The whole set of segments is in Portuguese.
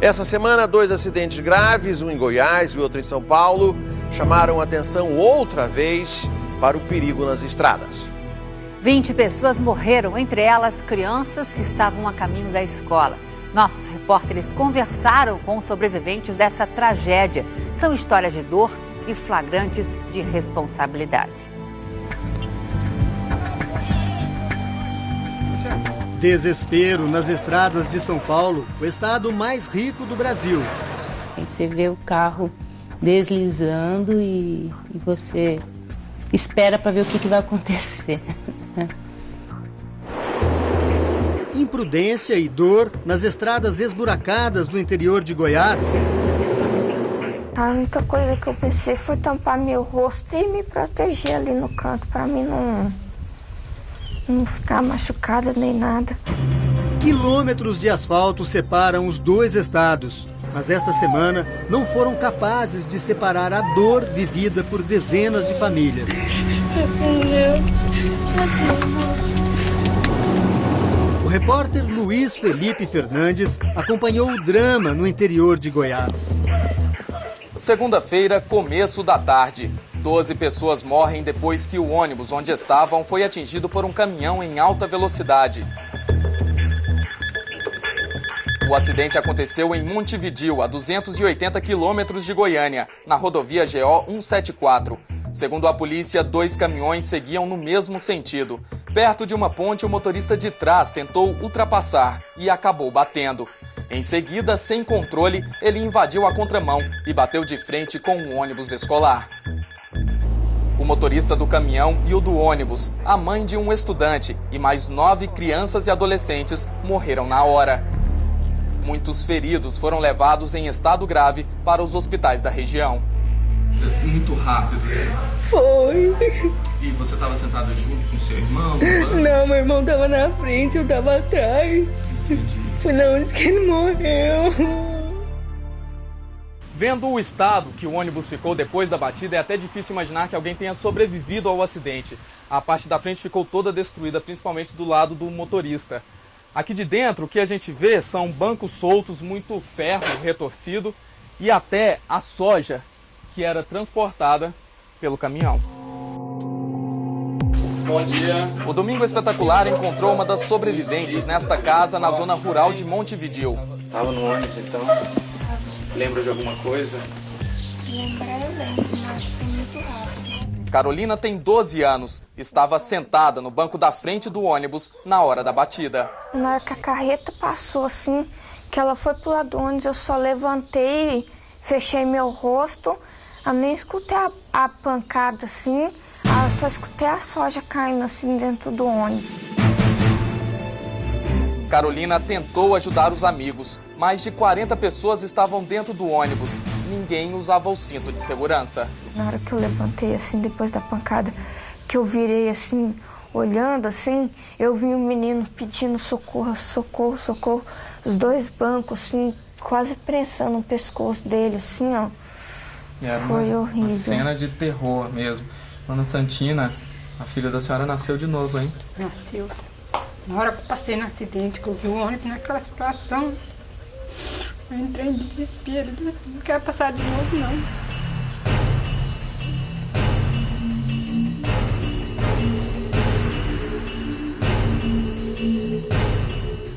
Essa semana, 2 acidentes graves, um em Goiás e outro em São Paulo, chamaram atenção outra vez para o perigo nas estradas. 20 pessoas morreram, entre elas crianças que estavam a caminho da escola. Nossos repórteres conversaram com os sobreviventes dessa tragédia. São histórias de dor e flagrantes de responsabilidade. Desespero nas estradas de São Paulo, o estado mais rico do Brasil. Você vê o carro deslizando e você espera para ver o que vai acontecer. Imprudência e dor nas estradas esburacadas do interior de Goiás. A única coisa que eu pensei foi tampar meu rosto e me proteger ali no canto, para mim não ficar machucada nem nada. Quilômetros de asfalto separam os dois estados, mas esta semana não foram capazes de separar a dor vivida por dezenas de famílias. O repórter Luiz Felipe Fernandes acompanhou o drama no interior de Goiás. Segunda-feira, começo da tarde. 12 pessoas morrem depois que o ônibus onde estavam foi atingido por um caminhão em alta velocidade. O acidente aconteceu em Montevidéu, a 280 quilômetros de Goiânia, na rodovia GO 174. Segundo a polícia, 2 caminhões seguiam no mesmo sentido. Perto de uma ponte, o motorista de trás tentou ultrapassar e acabou batendo. Em seguida, sem controle, ele invadiu a contramão e bateu de frente com um ônibus escolar. O motorista do caminhão e o do ônibus, a mãe de um estudante e mais 9 crianças e adolescentes morreram na hora. Muitos feridos foram levados em estado grave para os hospitais da região. Muito rápido. Foi. E você estava sentada junto com seu irmão? Não, meu irmão estava na frente, eu estava atrás. Entendi. Foi na onde que ele morreu. Vendo o estado que o ônibus ficou depois da batida, é até difícil imaginar que alguém tenha sobrevivido ao acidente. A parte da frente ficou toda destruída, principalmente do lado do motorista. Aqui de dentro, o que a gente vê são bancos soltos, muito ferro retorcido e até a soja que era transportada pelo caminhão. Bom dia. O Domingo Espetacular encontrou uma das sobreviventes nesta casa na zona rural de Montevidéu. Tava no ônibus, então. Lembra de alguma coisa? Lembrar eu lembro, mas foi muito rápido. Carolina tem 12 anos. Estava sentada no banco da frente do ônibus na hora da batida. Na hora que a carreta passou assim, que ela foi pro lado do ônibus, eu só levantei, fechei meu rosto. Eu nem escutei a pancada assim, eu só escutei a soja caindo assim dentro do ônibus. Carolina tentou ajudar os amigos. Mais de 40 pessoas estavam dentro do ônibus. Ninguém usava o cinto de segurança. Na hora que eu levantei, assim, depois da pancada, que eu virei, assim, olhando, assim, eu vi um menino pedindo socorro, socorro, socorro. Os 2 bancos, assim, quase prensando o pescoço dele, assim, ó. Foi horrível. Uma cena de terror mesmo. Ana Santina, a filha da senhora nasceu de novo, hein? Nasceu. Na hora que eu passei no acidente, que eu vi o ônibus naquela situação, eu entrei em desespero. Não quero passar de novo, não.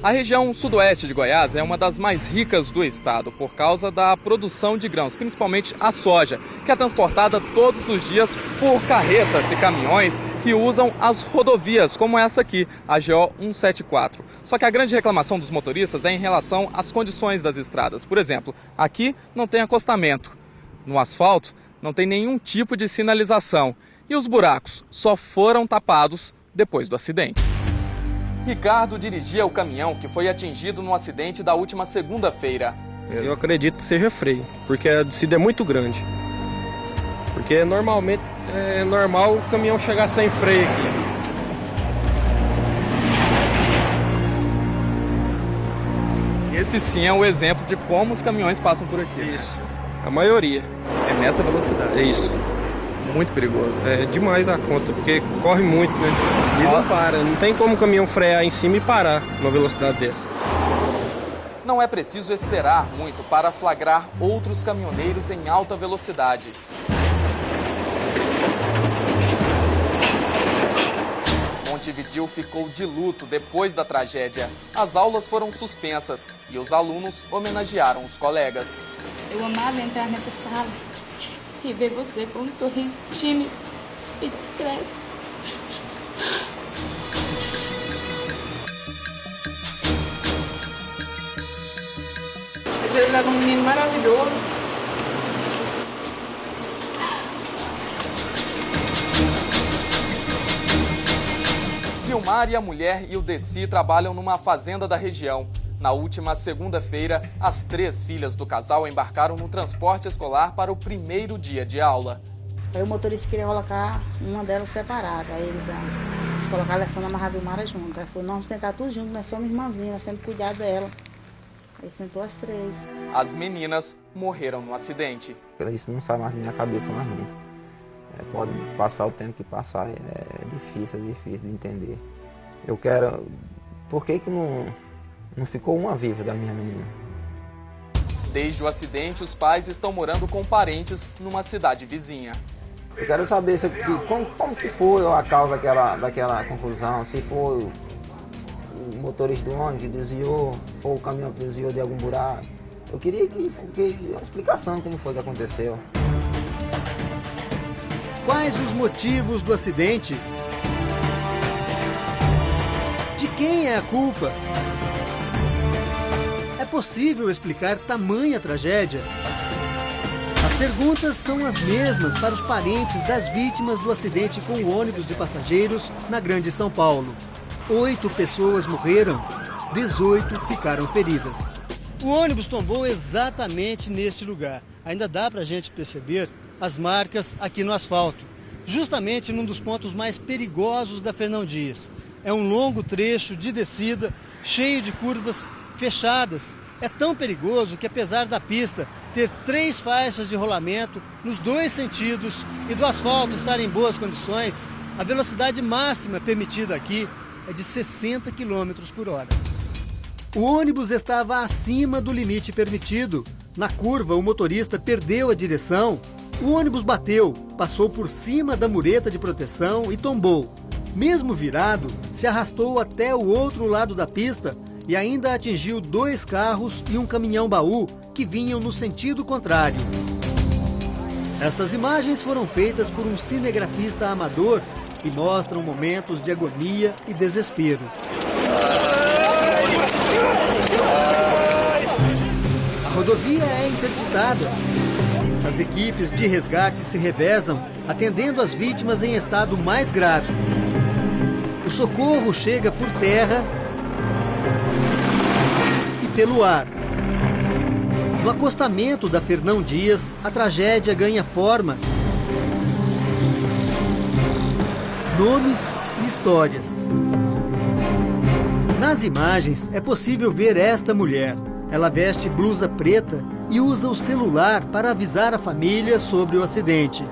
A região sudoeste de Goiás é uma das mais ricas do estado por causa da produção de grãos, principalmente a soja, que é transportada todos os dias por carretas e caminhões que usam as rodovias, como essa aqui, a GO 174. Só que a grande reclamação dos motoristas é em relação às condições das estradas. Por exemplo, aqui não tem acostamento. No asfalto não tem nenhum tipo de sinalização. E os buracos só foram tapados depois do acidente. Ricardo dirigia o caminhão que foi atingido no acidente da última segunda-feira. Eu acredito que seja freio, porque a descida é muito grande. Porque normalmente é normal o caminhão chegar sem freio aqui. Esse sim é um exemplo de como os caminhões passam por aqui. Isso, a maioria. É nessa velocidade. É isso. Muito perigoso. É demais da conta, porque corre muito, né? E não para, não tem como o caminhão frear em cima e parar numa velocidade dessa. Não é preciso esperar muito para flagrar outros caminhoneiros em alta velocidade. Montevidéu ficou de luto depois da tragédia. As aulas foram suspensas e os alunos homenagearam os colegas. Eu amava entrar nessa sala e ver você com um sorriso tímido e discreto. Ele era um menino maravilhoso. Vilmar e a mulher Ildeci trabalham numa fazenda da região. Na última segunda-feira, as 3 filhas do casal embarcaram no transporte escolar para o primeiro dia de aula. Aí o motorista queria colocar uma delas separada, aí ele colocar a Alessandra e a Vilmara junto. Aí falou, não, vamos sentar tudo junto, nós somos irmãzinhas, nós temos que cuidar dela. Aí sentou as 3. As meninas morreram no acidente. Isso não sai mais da minha cabeça mais nunca. Pode passar o tempo que passar, é difícil de entender. Eu quero... Por que não ficou uma viva da minha menina? Desde o acidente, os pais estão morando com parentes numa cidade vizinha. Eu quero saber como que foi a causa daquela confusão, se foi o motorista do ônibus que desviou, foi o caminhão que desviou de algum buraco. Eu queria uma explicação como foi que aconteceu. Quais os motivos do acidente? De quem é a culpa? É possível explicar tamanha tragédia? As perguntas são as mesmas para os parentes das vítimas do acidente com o ônibus de passageiros na Grande São Paulo. 8 pessoas morreram, 18 ficaram feridas. O ônibus tombou exatamente neste lugar. Ainda dá para a gente perceber as marcas aqui no asfalto, justamente num dos pontos mais perigosos da Fernão Dias. É um longo trecho de descida, cheio de curvas fechadas. É tão perigoso que, apesar da pista ter 3 faixas de rolamento nos 2 sentidos e do asfalto estar em boas condições, a velocidade máxima permitida aqui é de 60 km por hora. O ônibus estava acima do limite permitido. Na curva, o motorista perdeu a direção. O ônibus bateu, passou por cima da mureta de proteção e tombou. Mesmo virado, se arrastou até o outro lado da pista e ainda atingiu 2 carros e um caminhão-baú que vinham no sentido contrário. Estas imagens foram feitas por um cinegrafista amador e mostram momentos de agonia e desespero. A rodovia é interditada. As equipes de resgate se revezam, atendendo as vítimas em estado mais grave. O socorro chega por terra e pelo ar. No acostamento da Fernão Dias, a tragédia ganha forma, nomes e histórias. Nas imagens é possível ver esta mulher. Ela veste blusa preta e usa o celular para avisar a família sobre o acidente.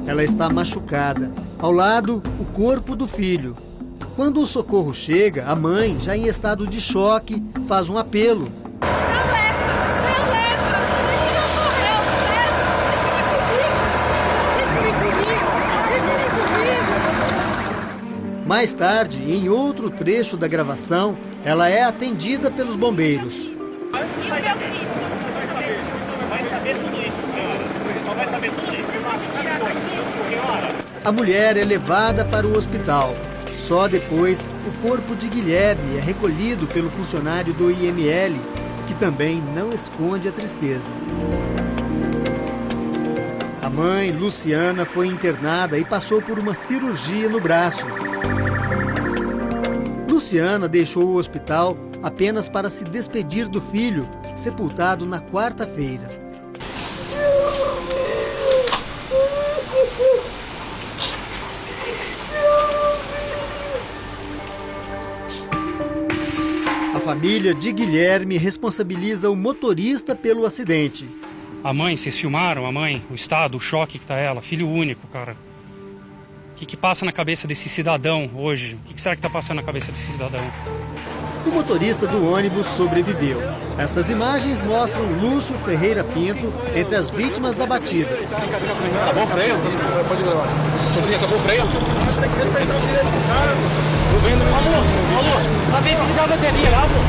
Ela está machucada. Ao lado, o corpo do filho. Quando o socorro chega, a mãe, já em estado de choque, faz um apelo. Mais tarde, em outro trecho da gravação, ela é atendida pelos bombeiros. Vai saber tudo isso, senhora. Vai saber tudo isso. Vocês podem tirar daqui, senhora? A mulher é levada para o hospital. Só depois, o corpo de Guilherme é recolhido pelo funcionário do IML, que também não esconde a tristeza. A mãe, Luciana, foi internada e passou por uma cirurgia no braço. Luciana deixou o hospital apenas para se despedir do filho, sepultado na quarta-feira. A família de Guilherme responsabiliza o motorista pelo acidente. A mãe, vocês filmaram a mãe, o estado, o choque que tá ela, filho único, cara. que passa na cabeça desse cidadão hoje? O que será que está passando na cabeça desse cidadão? O motorista do ônibus sobreviveu. Estas imagens mostram Lúcio Ferreira Pinto entre as vítimas da batida. Tá bom o freio? Pode levar. Sobrinha, tá bom o freio? Respeitar o direito do cara. Tô vendo. Alô, tá bem desligar a bateria lá, pô.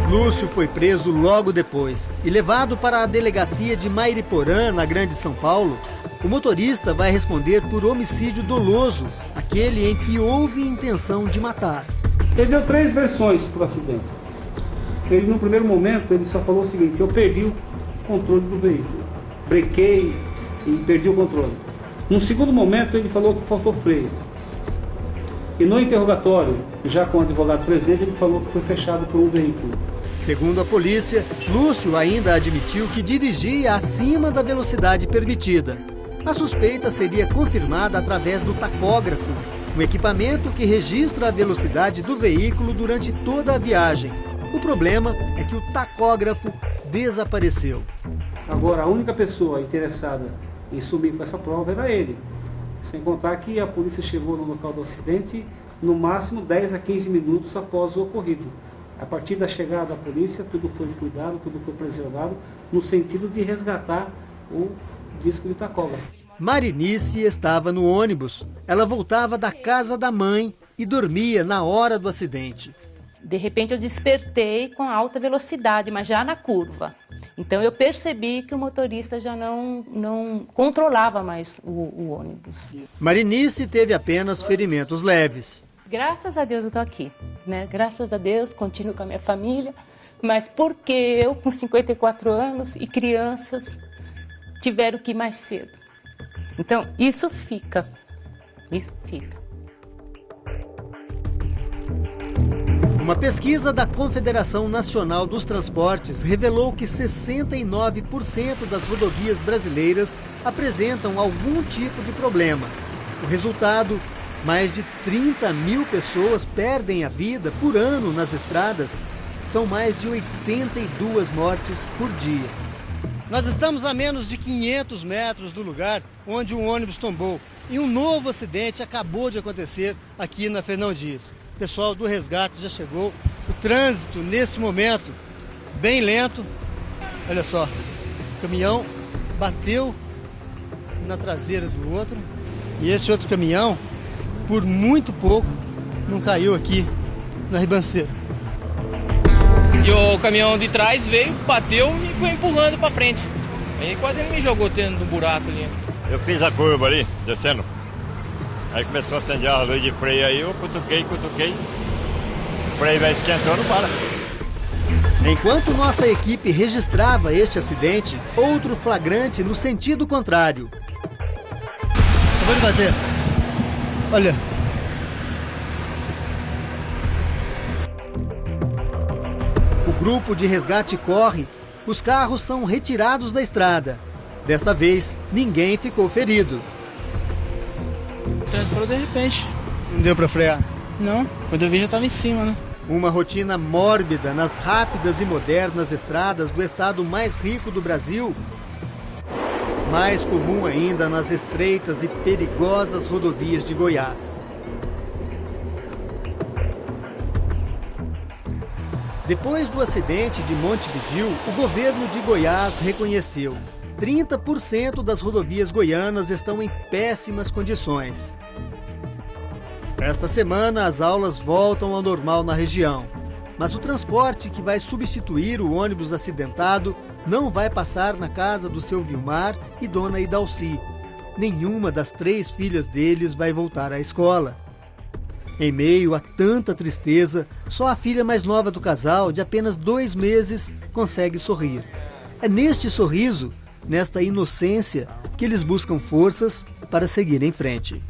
Lúcio foi preso logo depois e levado para a delegacia de Mairiporã, na Grande São Paulo. O motorista vai responder por homicídio doloso, aquele em que houve intenção de matar. Ele deu 3 versões para o acidente. Ele, no primeiro momento, ele só falou o seguinte: eu perdi o controle do veículo, brequei e perdi o controle. No segundo momento, ele falou que faltou freio. E no interrogatório, já com o advogado presente, ele falou que foi fechado por um veículo. Segundo a polícia, Lúcio ainda admitiu que dirigia acima da velocidade permitida. A suspeita seria confirmada através do tacógrafo, um equipamento que registra a velocidade do veículo durante toda a viagem. O problema é que o tacógrafo desapareceu. Agora, a única pessoa interessada em sumir com essa prova era ele. Sem contar que a polícia chegou no local do acidente no máximo 10 a 15 minutos após o ocorrido. A partir da chegada da polícia, tudo foi cuidado, tudo foi preservado, no sentido de resgatar o disco de tacógrafo. Marinice estava no ônibus. Ela voltava da casa da mãe e dormia na hora do acidente. De repente eu despertei com alta velocidade, mas já na curva. Então eu percebi que o motorista já não controlava mais o ônibus. Marinice teve apenas ferimentos leves. Graças a Deus eu estou aqui, né? Graças a Deus, continuo com a minha família, mas porque eu, com 54 anos e crianças, tiveram que ir mais cedo. Então, isso fica. Uma pesquisa da Confederação Nacional dos Transportes revelou que 69% das rodovias brasileiras apresentam algum tipo de problema. O resultado: mais de 30 mil pessoas perdem a vida por ano nas estradas. São mais de 82 mortes por dia. Nós estamos a menos de 500 metros do lugar onde um ônibus tombou. E um novo acidente acabou de acontecer aqui na Fernão Dias. O pessoal do resgate já chegou. O trânsito, nesse momento, bem lento. Olha só, o caminhão bateu na traseira do outro. E esse outro caminhão, por muito pouco, não caiu aqui na ribanceira. E o caminhão de trás veio, bateu e foi empurrando para frente. Aí quase ele me jogou dentro do buraco ali. Eu fiz a curva ali, descendo. Aí começou a acender a luz de freio aí, eu cutuquei. O freio vai esquentando, não para. Enquanto nossa equipe registrava este acidente, outro flagrante no sentido contrário. Acabou de bater. Olha. O grupo de resgate corre, os carros são retirados da estrada. Desta vez, ninguém ficou ferido. O trânsito parou de repente. Não deu para frear? Não, quando eu vi já estava em cima, né? Uma rotina mórbida nas rápidas e modernas estradas do estado mais rico do Brasil. Mais comum ainda nas estreitas e perigosas rodovias de Goiás. Depois do acidente de Montevidéu, o governo de Goiás reconheceu: 30% das rodovias goianas estão em péssimas condições. Esta semana, as aulas voltam ao normal na região. Mas o transporte que vai substituir o ônibus acidentado não vai passar na casa do seu Vilmar e dona Idalci. Nenhuma das 3 filhas deles vai voltar à escola. Em meio a tanta tristeza, só a filha mais nova do casal, de apenas 2 meses, consegue sorrir. É neste sorriso, nesta inocência, que eles buscam forças para seguir em frente.